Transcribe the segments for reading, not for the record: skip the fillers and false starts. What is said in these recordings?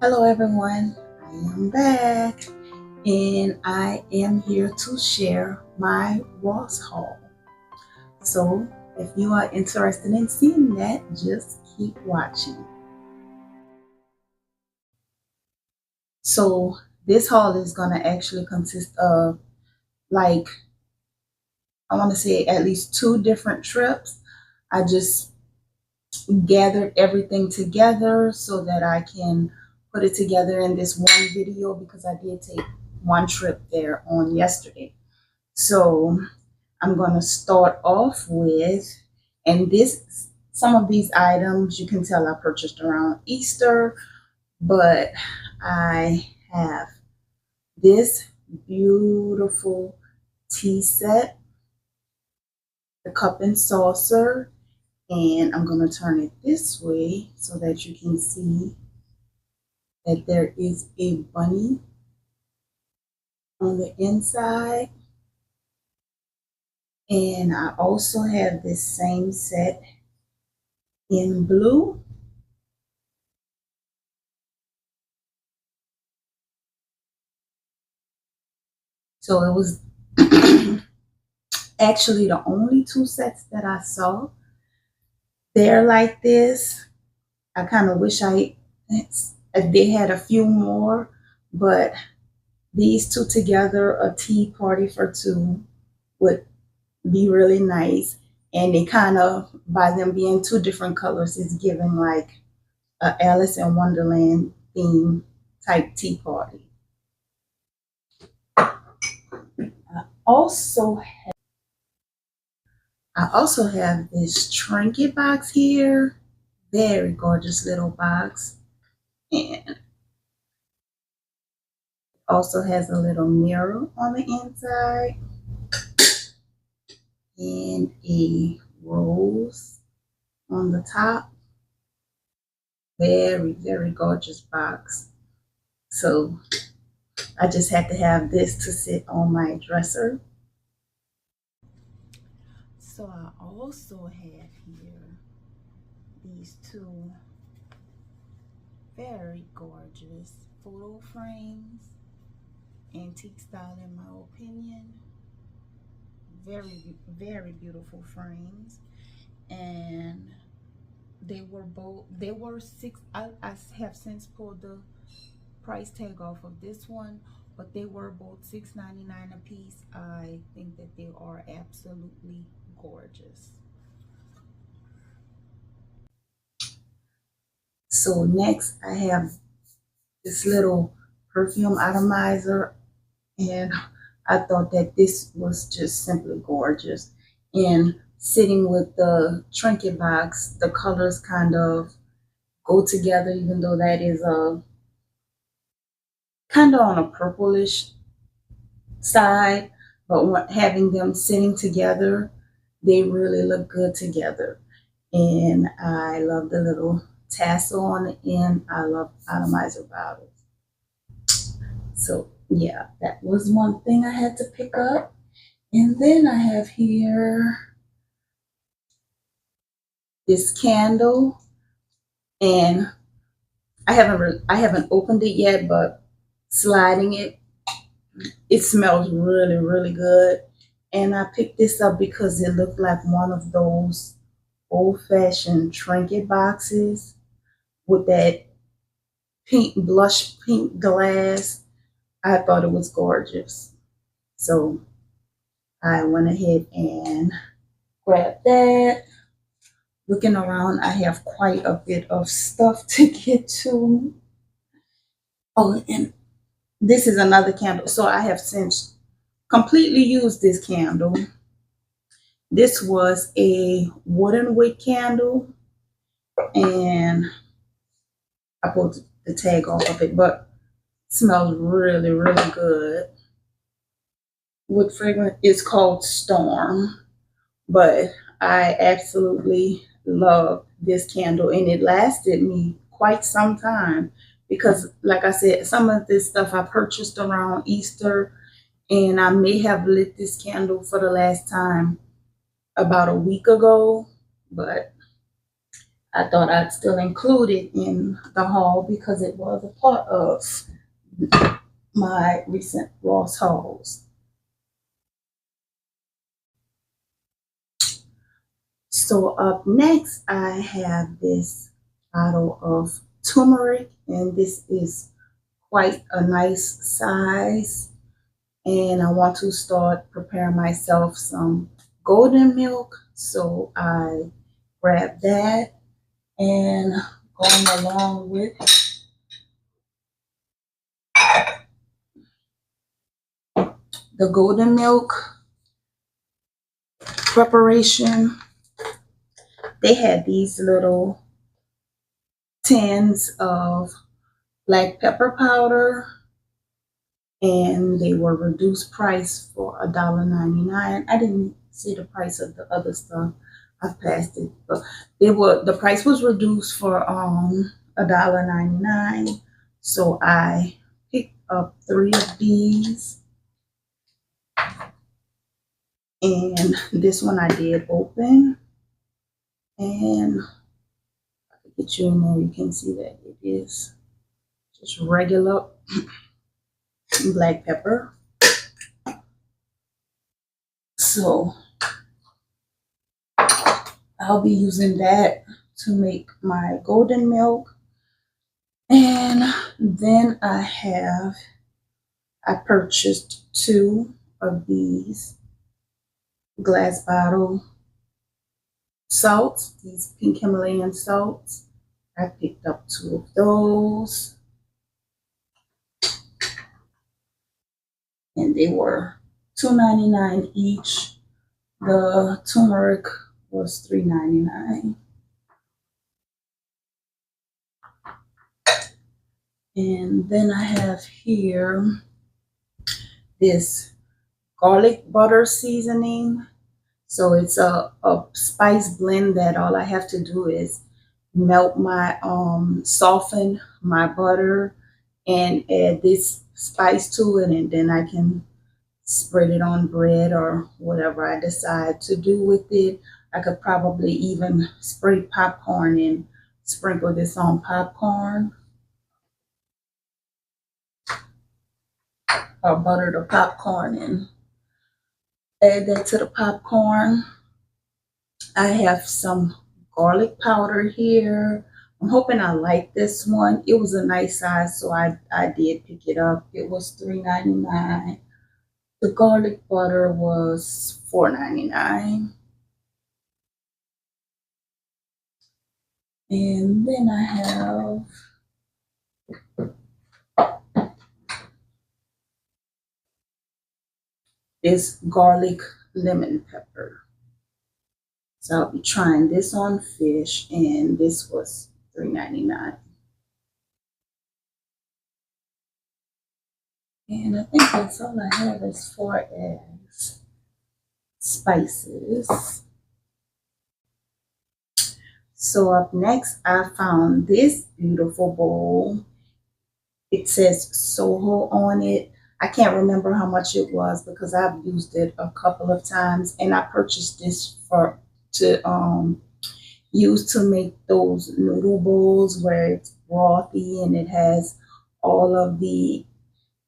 Hello everyone, I am back and I am here to share my Ross haul. So if you are interested in seeing that, just keep watching. So this haul is going to actually consist of like, I want to say at least two different trips. I just gathered everything together so that I can put it together in this one video because I did take one trip there on yesterday. So I'm going to start off with, and some of these items you can tell I purchased around Easter, but I have this beautiful tea set, the cup and saucer, and I'm going to turn it this way so that you can see that there is a bunny on the inside. And I also have this same set in blue. So it was actually the only two sets that I saw. They're like this. I kind of wish they had a few more, but these two together, a tea party for two, would be really nice. And they kind of, by them being two different colors, is giving like a Alice in Wonderland theme type tea party. Also, I also have this Trinket box here. Very gorgeous little box. And also has a little mirror on the inside and a rose on the top. Very, very gorgeous box. So I just had to have this to sit on my dresser. So I also have here these two very gorgeous photo frames, antique style in my opinion. Very, very beautiful frames. And they were I have since pulled the price tag off of this one, but they were both $6.99 a piece. I think that they are absolutely gorgeous. So next I have this little perfume atomizer, and I thought that this was just simply gorgeous. And sitting with the Trinket box, the colors kind of go together, even though that is a kind of on a purplish side, but having them sitting together, they really look good together. And I love the little tassel on the end. I love atomizer bottles. So yeah, that was one thing I had to pick up. And then I have here this candle, and I haven't opened it yet, but sliding it smells really, really good. And I picked this up because it looked like one of those old-fashioned Trinket boxes with that pink, blush pink glass. I thought it was gorgeous. So I went ahead and grabbed that. Looking around, I have quite a bit of stuff to get to. Oh, and this is another candle. So I have since completely used this candle. This was a wooden wick candle, and I pulled the tag off of it, but it smells really, really good. Wood fragrance is called Storm, but I absolutely love this candle, and it lasted me quite some time because, like I said, some of this stuff I purchased around Easter, and I may have lit this candle for the last time about a week ago, but I thought I'd still include it in the haul because it was a part of my recent Ross hauls. So up next, I have this bottle of turmeric, and this is quite a nice size. And I want to start preparing myself some golden milk. So I grabbed that, and going along with the golden milk preparation, they had these little tins of black pepper powder, and they were reduced price for $1.99. I didn't see the price of the other stuff. I've passed it, but the price was reduced for $1.99. So I picked up 3 of these, and this one I did open, and I can get you in there. You can see that it is just regular black pepper. So I'll be using that to make my golden milk. And then I purchased 2 of these glass bottle salts, these pink Himalayan salts. I picked up 2 of those, and they were $2.99 each. The turmeric was $3.99. And then I have here this garlic butter seasoning. So it's a spice blend that all I have to do is soften my butter and add this spice to it, and then I can spread it on bread or whatever I decide to do with it. I could probably even spray popcorn and sprinkle this on popcorn, or butter the popcorn and add that to the popcorn. I have some garlic powder here. I'm hoping I like this one. It was a nice size, so I did pick it up. It was $3.99. The garlic butter was $4.99. And then I have this garlic lemon pepper. So I'll be trying this on fish, and this was $3.99. And I think that's all I have as far as spices. So up next, I found this beautiful bowl. It says Soho on it. I can't remember how much it was because I've used it a couple of times, and I purchased this to use to make those noodle bowls where it's frothy and it has all of the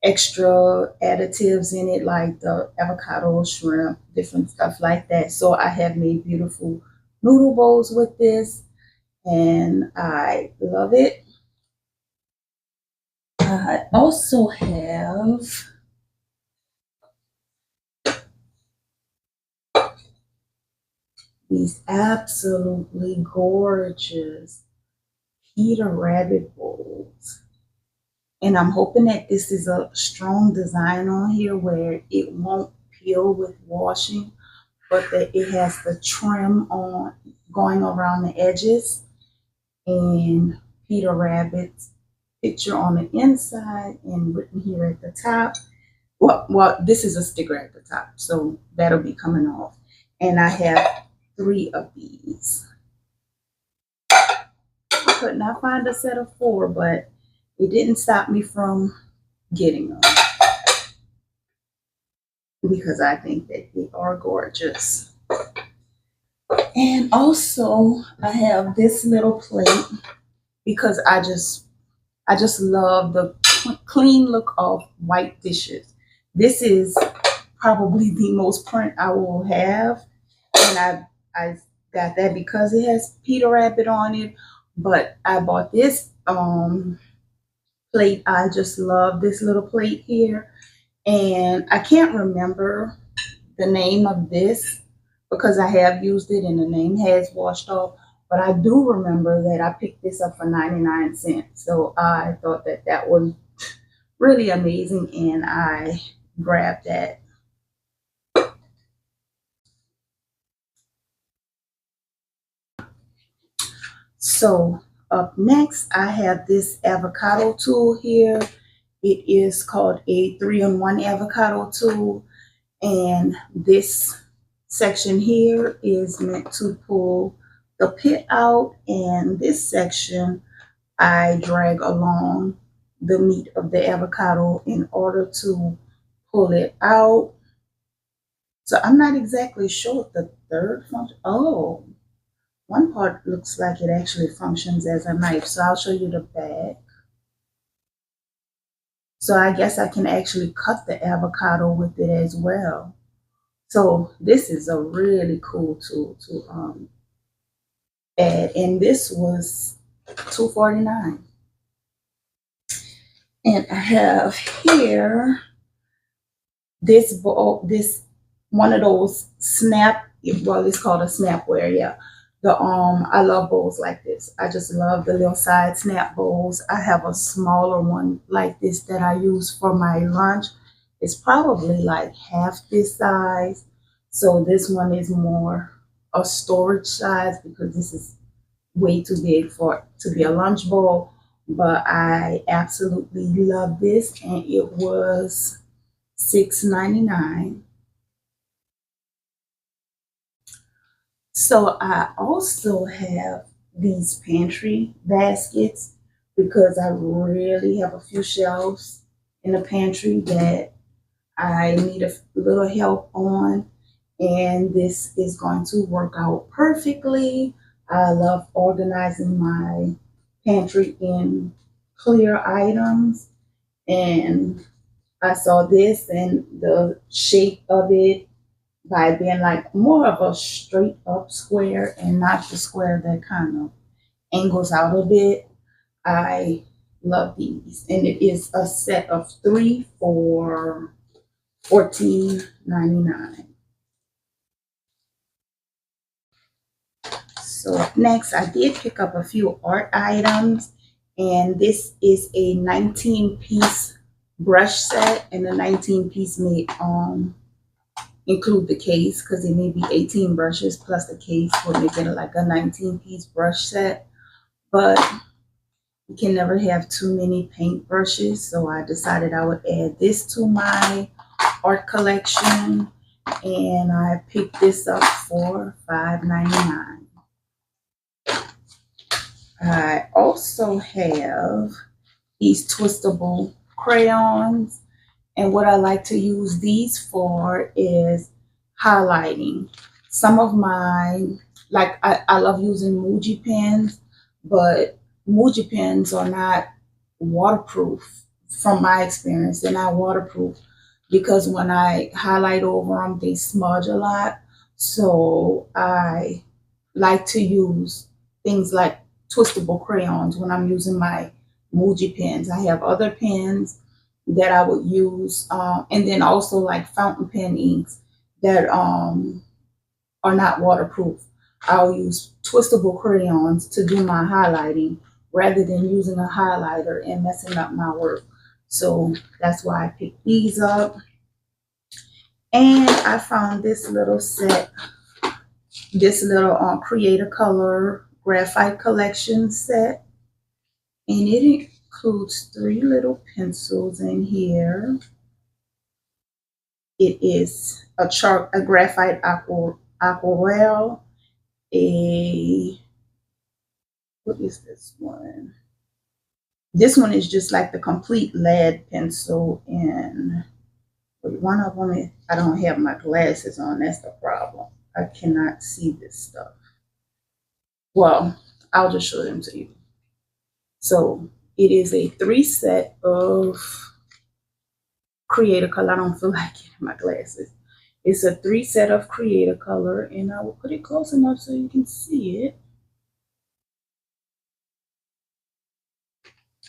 extra additives in it, like the avocado, shrimp, different stuff like that. So I have made beautiful noodle bowls with this, and I love it. I also have these absolutely gorgeous Peter Rabbit bowls. And I'm hoping that this is a strong design on here where it won't peel with washing, but that it has the trim on going around the edges, and Peter Rabbit's picture on the inside and written here at the top. Well, this is a sticker at the top, so that'll be coming off. And I have 3 of these. I could not find a set of 4, but it didn't stop me from getting them because I think that they are gorgeous. And also I have this little plate because I just love the clean look of white dishes. This is probably the most print I will have, and I got that because it has Peter Rabbit on it. But I bought this plate. I just love this little plate here, and I can't remember the name of this because I have used it and the name has washed off. But I do remember that I picked this up for 99 cents. So I thought that that was really amazing and I grabbed that. So up next, I have this avocado tool here. It is called a 3-in-1 avocado tool. And this section here is meant to pull the pit out, and this section I drag along the meat of the avocado in order to pull it out. So I'm not exactly sure what the third function. Oh, one part looks like it actually functions as a knife. So I'll show you the back. So I guess I can actually cut the avocado with it as well. So this is a really cool tool to add, and this was $2.49. And I have here this bowl, this one of those snap. Well, it's called a snapware, yeah. I love bowls like this. I just love the little side snap bowls. I have a smaller one like this that I use for my lunch. It's probably like half this size. So this one is more a storage size because this is way too big for to be a lunch bowl. But I absolutely love this, and it was $6.99. So I also have these pantry baskets because I really have a few shelves in the pantry that I need a little help on, and this is going to work out perfectly. I love organizing my pantry in clear items, and I saw this and the shape of it by being like more of a straight up square and not the square that kind of angles out a bit. I love these, and it is a set of three for $14.99. So next, I did pick up a few art items, and this is a 19-piece brush set, and the 19-piece may include the case because it may be 18 brushes plus the case would make it like a 19-piece brush set. But you can never have too many paint brushes, so I decided I would add this to my art collection, and I picked this up for $5.99. I also have these twistable crayons, and what I like to use these for is highlighting. Some of my, like I love using Muji pens, but Muji pens are not waterproof from my experience. They're not waterproof because when I highlight over them, they smudge a lot. So I like to use things like twistable crayons when I'm using my Muji pens. I have other pens that I would use, and then also like fountain pen inks that are not waterproof. I'll use twistable crayons to do my highlighting rather than using a highlighter and messing up my work. So that's why I picked these up. And I found this little set, this little Create a Color graphite collection set, and it includes 3 little pencils in here. It is a graphite aquarelle, what is this one? This one is just like the complete lead pencil, and one of them, I don't have my glasses on, that's the problem. I cannot see this stuff. Well, I'll just show them to you. So it is a 3 set of Creator Color. I don't feel like getting my glasses. It's a 3 set of Creator Color, and I will put it close enough so you can see it.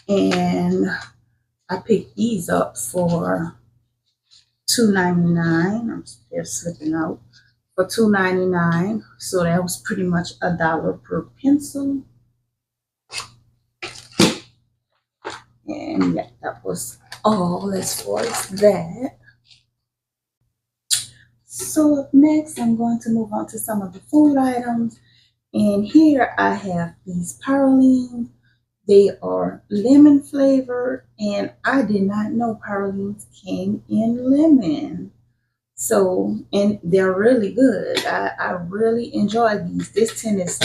And I picked these up for $2.99. They're slipping out for $2.99. So that was pretty much $1 per pencil. And yeah, that was all as far as that. So up next, I'm going to move on to some of the food items. And here I have these pralines. They are lemon flavored, and I did not know pralines came in lemon. So, and they're really good. I really enjoy these. This tin is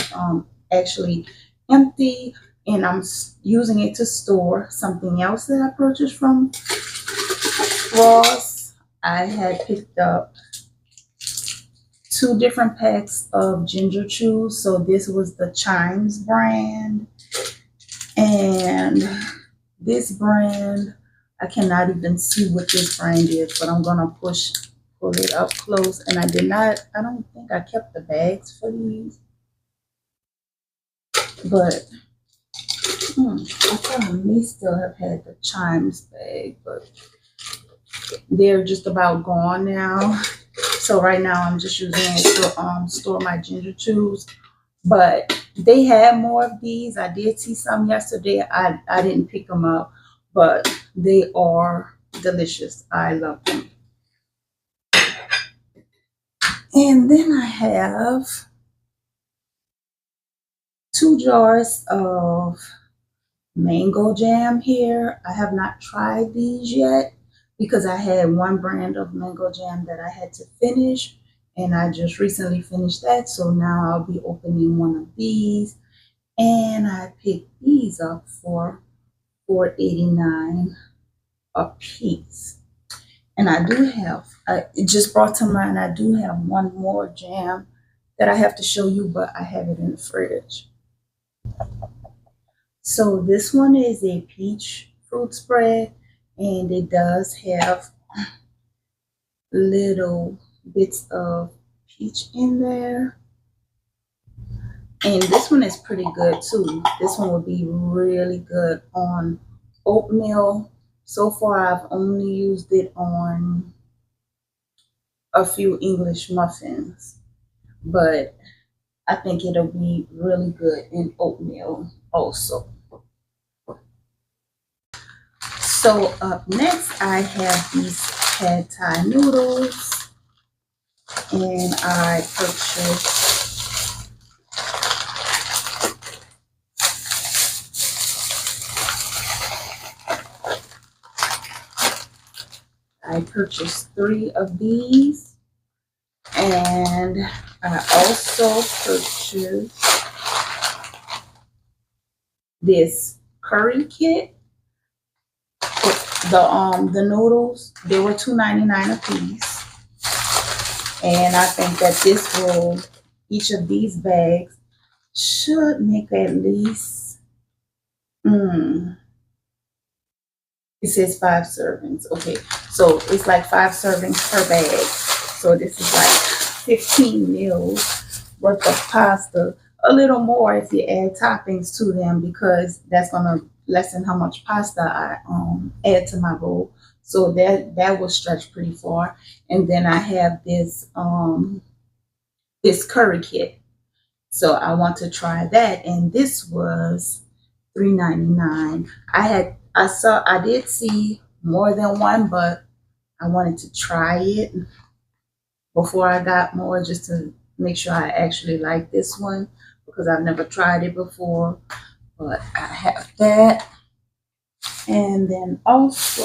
actually empty, and I'm using it to store something else that I purchased from Ross. I had picked up 2 different packs of ginger chews. So this was the Chimes brand, and this brand, I cannot even see what this brand is, but I'm gonna pull it up close. And I don't think I kept the bags for these, but I thought I may still have had the Chimes bag, but they're just about gone now. So right now I'm just using it to store my ginger chews. But they had more of these. I did see some yesterday. I didn't pick them up, but they are delicious. I love them. And then I have 2 jars of mango jam here. I have not tried these yet because I had one brand of mango jam that I had to finish, and I just recently finished that. So now I'll be opening one of these, and I picked these up for $4.89 a piece. And I do have, it just brought to mind, I do have one more jam that I have to show you, but I have it in the fridge. So this one is a peach fruit spread, and it does have little bits of peach in there. And this one is pretty good too. This one will be really good on oatmeal. So far, I've only used it on a few English muffins, but I think it'll be really good in oatmeal also. So up next, I have these Thai noodles, and I purchased 3 of these, and I also purchased this curry kit. The noodles, they were $2.99 a piece, and I think that each of these bags should make at least it says 5 servings. Okay, so it's like 5 servings per bag. So this is like 15 meals worth of pasta. A little more if you add toppings to them, because that's gonna lessen how much pasta I add to my bowl. So that will stretch pretty far. And then I have this curry kit. So I want to try that, and this was $3.99. I did see more than one, but I wanted to try it before I got more, just to make sure I actually like this one, because I've never tried it before. But I have that. And then also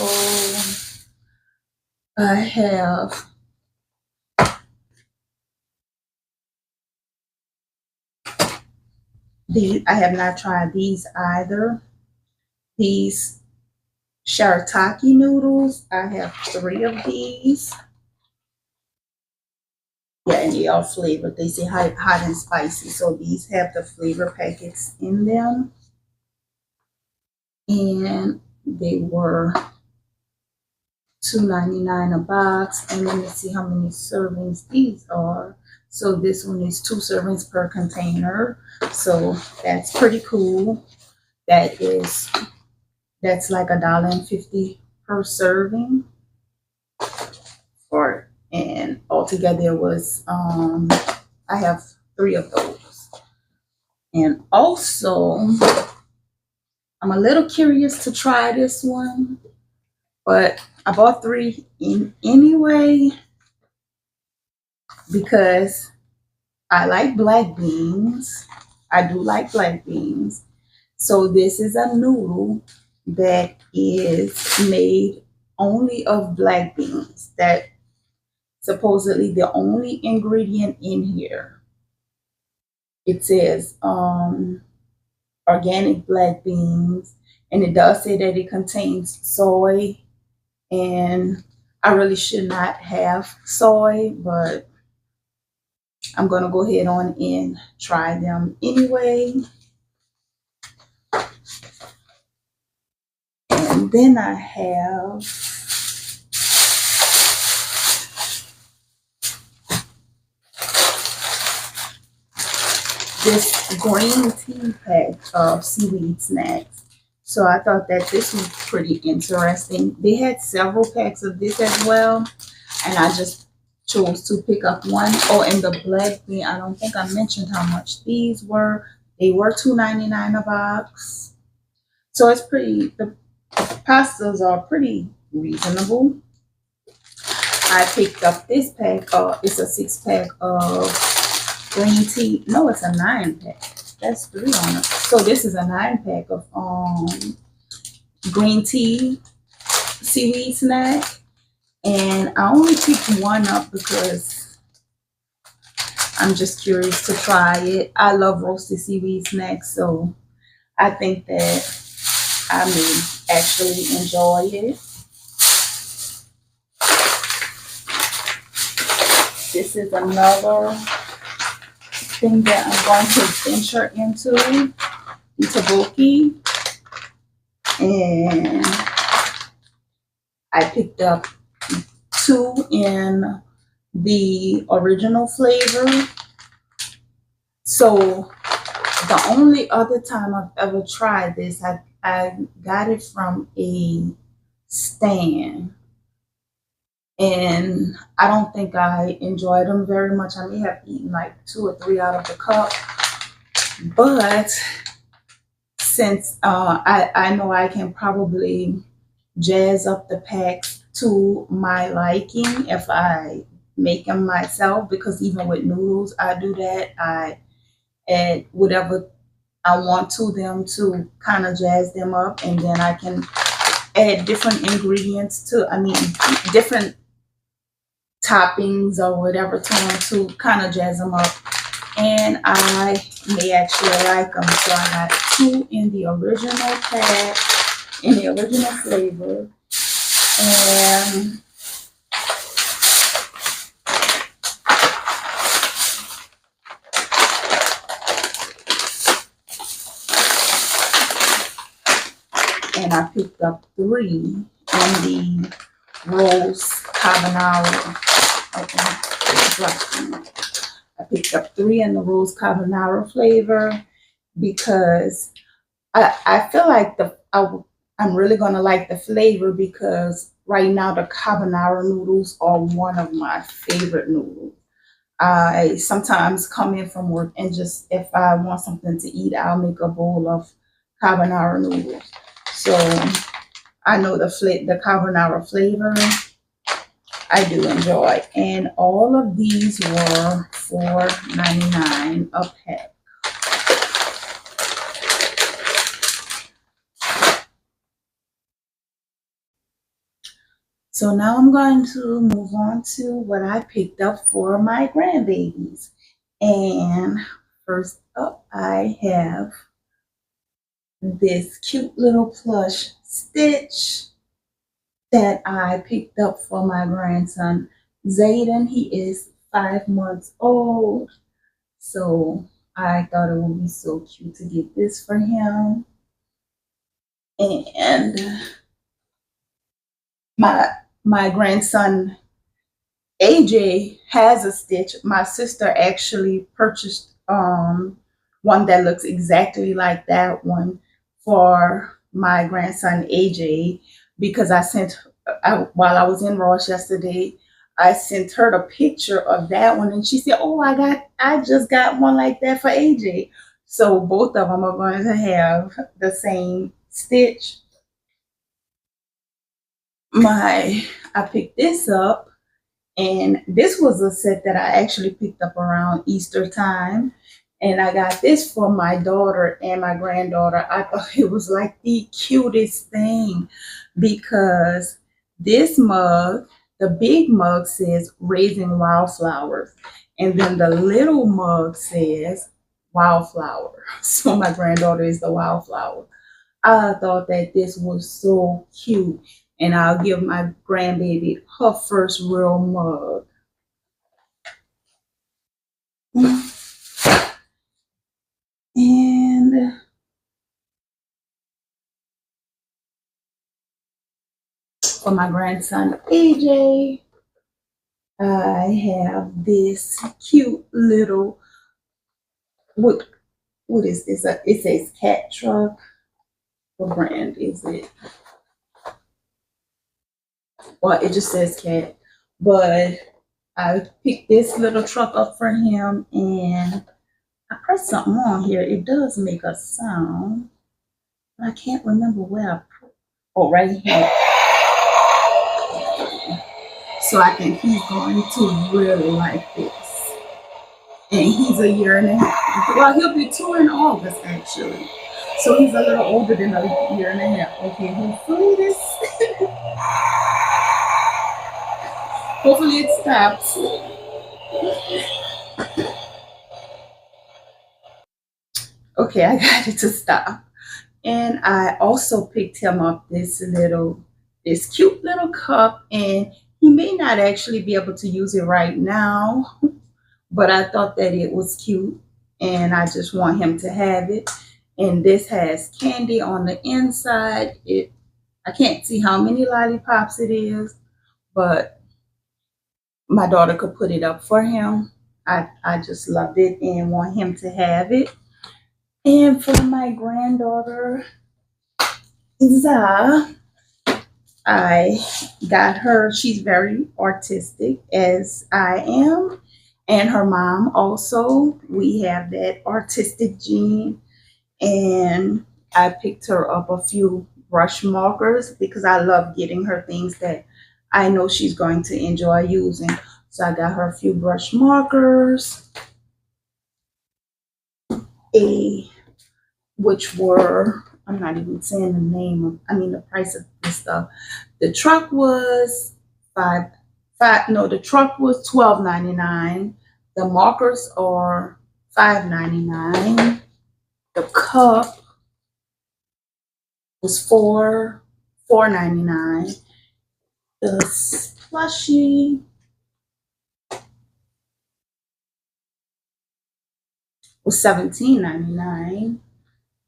I have I have not tried these either. These shirataki noodles. I have 3 of these. Yeah, and they are flavored. They say hot and spicy. So these have the flavor packets in them. And they were $2.99 a box. And let me see how many servings these are. So this one is 2 servings per container. So that's pretty cool. That's like $1.50 per serving. And altogether it was I have 3 of those. And also I'm a little curious to try this one, but I bought 3 in anyway because I like black beans. I do like black beans. So this is a noodle that is made only of black beans. That supposedly the only ingredient in here. It says organic black beans, and it does say that it contains soy, and I really should not have soy, but I'm gonna go ahead on and try them anyway. And then I have this green tea pack of Seaweed Snacks. So I thought that this was pretty interesting. They had several packs of this as well, and I just chose to pick up one. Oh, and the black bean, I don't think I mentioned how much these were. They were $2.99 a box. So it's pretty, the pastas are pretty reasonable. I picked up this pack. It's a 6-pack of green tea. No, it's a 9-pack. That's 3 on it. So this is a 9-pack of green tea seaweed snack. And I only picked one up because I'm just curious to try it. I love roasted seaweed snacks, so I think that I may actually enjoy it. This is another thing that I'm going to venture into, Itaboki. And I picked up 2 in the original flavor. So the only other time I've ever tried this, I got it from a stand. And I don't think I enjoyed them very much. I may have eaten like 2 or 3 out of the cup. But since I know I can probably jazz up the packs to my liking if I make them myself, because even with noodles, I do that. I add whatever I want to them to kind of jazz them up, and then I can add different ingredients different toppings or whatever to them to kind of jazz them up, and I may actually like them. So I got 2 in the original pack, in the original flavor, and I picked up 3 in the rose carbonara. I picked up 3 in the rose carbonara flavor because I feel like I'm really gonna like the flavor, because right now the carbonara noodles are one of my favorite noodles. I sometimes come in from work and just, if I want something to eat, I'll make a bowl of carbonara noodles. So I know the carbonara flavor I do enjoy. And all of these were $4.99 a pack. So now I'm going to move on to what I picked up for my grandbabies. And first up, I have this cute little plush stitch that I picked up for my grandson Zayden. He is 5 months old. So I thought it would be so cute to get this for him. And my my grandson AJ has a Stitch. My sister actually purchased one that looks exactly like that one for my grandson AJ because while I was in Ross yesterday, I sent her the picture of that one and she said, "Oh, I just got one like that for AJ." So both of them are going to have the same Stitch. I picked this up. And this was a set that I actually picked up around Easter time. And I got this for my daughter and my granddaughter. I thought it was like the cutest thing because this mug, the big mug says Raising Wildflowers. And then the little mug says Wildflower. So my granddaughter is the wildflower. I thought that this was so cute. And I'll give my grandbaby her first real mug. And for my grandson AJ, I have this cute little what is this? It says cat truck. What brand is it? Well, it just says cat. But I picked this little truck up for him and I pressed something on here. It does make a sound. But I can't remember where I put. Oh, right here. So I think he's going to really like this. And he's a year and a half. Well, he'll be 2 in August, actually. So he's a little older than a year and a half. Okay, hopefully this. Hopefully it stops. Okay, I got it to stop. And I also picked him up this cute little cup. And he may not actually be able to use it right now, but I thought that it was cute and I just want him to have it. And this has candy on the inside. I can't see how many lollipops it is, but my daughter could put it up for him. I just loved it and want him to have it. And for my granddaughter, Za, I got her, she's very artistic as I am. And her mom also, we have that artistic gene. And I picked her up a few brush markers because I love getting her things that I know she's going to enjoy using. So I got her a few brush markers, which were, I'm not even saying the the price of this stuff. The truck was the truck was $12.99. The markers are $5.99. The cup was $4.99. The slushie was $17.99.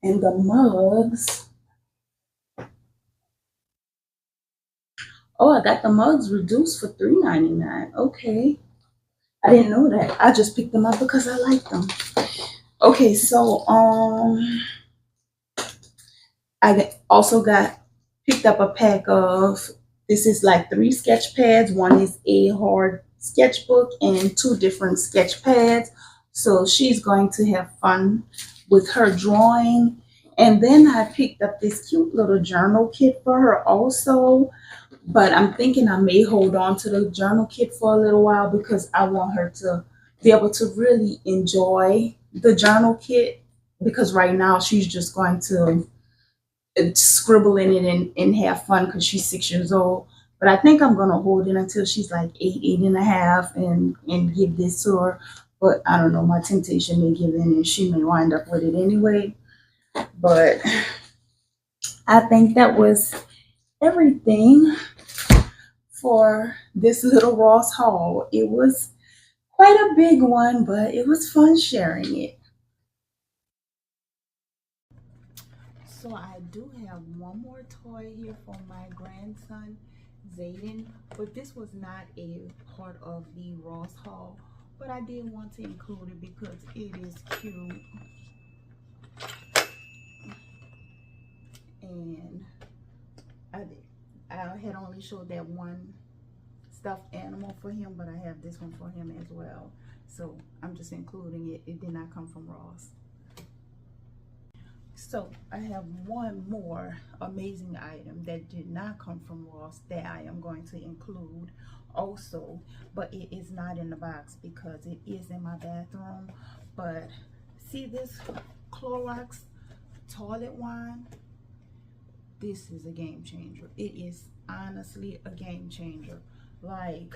And the mugs, oh, I got the mugs reduced for $3.99. Okay. I didn't know that. I just picked them up because I like them. Okay, so I also picked up a pack of, this is like 3 sketch pads. One is a hard sketchbook and 2 different sketch pads. So she's going to have fun with her drawing. And then I picked up this cute little journal kit for her also. But I'm thinking I may hold on to the journal kit for a little while because I want her to be able to really enjoy the journal kit. Because right now she's just going to scribble in it and have fun because she's 6 years old. But I think I'm going to hold it until she's like 8 and a half and give this to her. But I don't know, my temptation may give in and she may wind up with it anyway. But I think that was everything for this little Ross haul. It was quite a big one, but it was fun sharing it. So I do have one more toy here for my grandson, Zayden, but this was not a part of the Ross haul, but I did want to include it because it is cute. And I had only showed that one stuffed animal for him, but I have this one for him as well. So I'm just including it. It did not come from Ross. So I have one more amazing item that did not come from Ross that I am going to include also, but it is not in the box because it is in my bathroom. But see this Clorox toilet wand? This is a game changer. It is honestly a game changer. Like,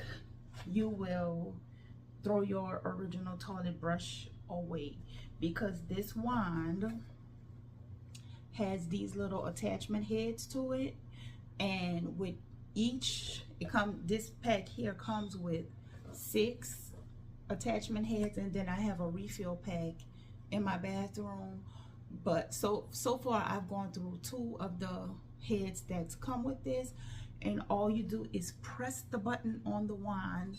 you will throw your original toilet brush away because this wand has these little attachment heads to it, and with each this pack here comes with 6 attachment heads, and then I have a refill pack in my bathroom. But so far I've gone through 2 of the heads that's come with this, and all you do is press the button on the wand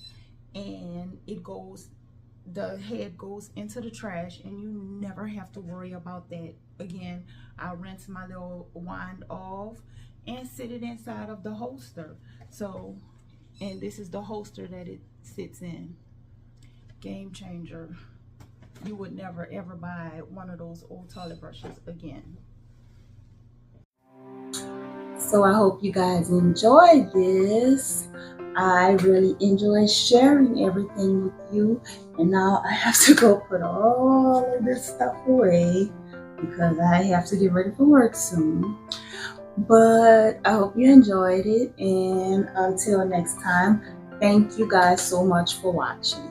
and the head goes into the trash, and you never have to worry about that again. I rinse my little wand off and sit it inside of the holster. So, and this is the holster that it sits in. Game changer. You would never ever buy one of those old toilet brushes again. So I hope you guys enjoyed this. I really enjoy sharing everything with you, and now I have to go put all of this stuff away because I have to get ready for work soon. But I hope you enjoyed it, and until next time, thank you guys so much for watching.